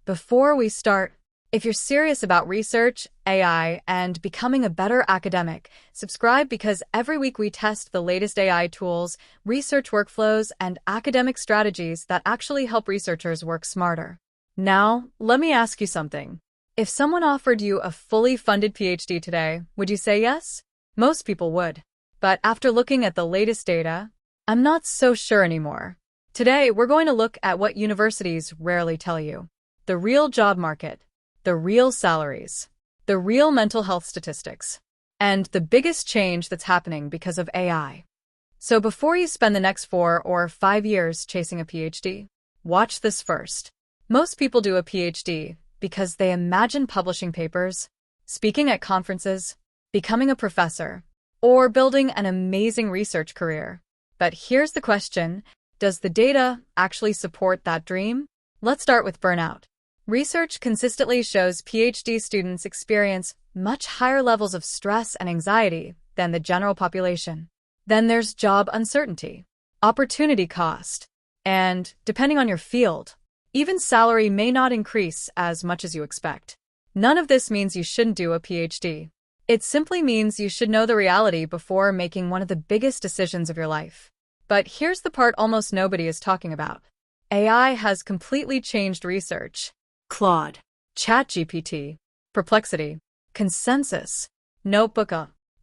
Before we start, if you're serious about research, AI, and becoming a better academic, subscribe because every week we test the latest AI tools, research workflows, and academic strategies that actually help researchers work smarter. Now, let me ask you something. If someone offered you a fully funded PhD today, would you say yes? Most people would. But after looking at the latest data, I'm not so sure anymore. Today, we're going to look at what universities rarely tell you. The real job market, the real salaries, the real mental health statistics, and the biggest change that's happening because of AI. So before you spend the next 4 or 5 years chasing a PhD, watch this first. Most people do a PhD because they imagine publishing papers, speaking at conferences, becoming a professor, or building an amazing research career. But here's the question, does the data actually support that dream? Let's start with burnout. Research consistently shows PhD students experience much higher levels of stress and anxiety than the general population. Then there's job uncertainty, opportunity cost, and, depending on your field, even salary may not increase as much as you expect. None of this means you shouldn't do a PhD. It simply means you should know the reality before making one of the biggest decisions of your life. But here's the part almost nobody is talking about. AI has completely changed research. Claude, ChatGPT, Perplexity, Consensus, Notebook,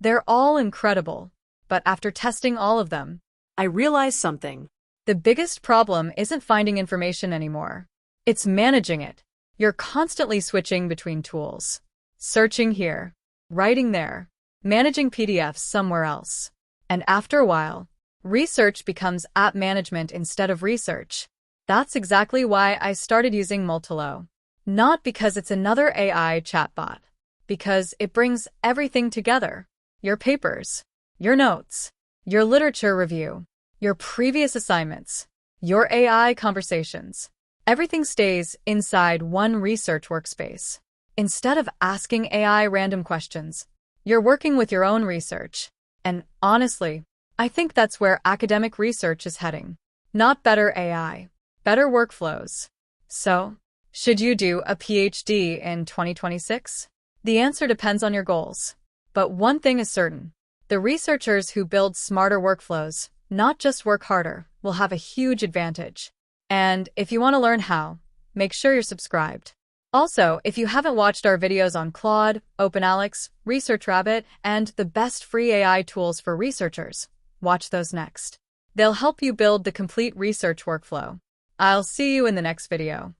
they're all incredible. But after testing all of them, I realized something. The biggest problem isn't finding information anymore. It's managing it. You're constantly switching between tools. Searching here, writing there, managing PDFs somewhere else. And after a while, research becomes app management instead of research. That's exactly why I started using Multilo. Not because it's another AI chatbot, because it brings everything together. Your papers, your notes, your literature review, your previous assignments, your AI conversations. Everything stays inside one research workspace. Instead of asking AI random questions, you're working with your own research. And honestly, I think that's where academic research is heading. Not better AI, better workflows. So, should you do a PhD in 2026? The answer depends on your goals. But one thing is certain. The researchers who build smarter workflows, not just work harder, will have a huge advantage. And if you want to learn how, make sure you're subscribed. Also, if you haven't watched our videos on Claude, OpenAlex, ResearchRabbit, and the best free AI tools for researchers, watch those next. They'll help you build the complete research workflow. I'll see you in the next video.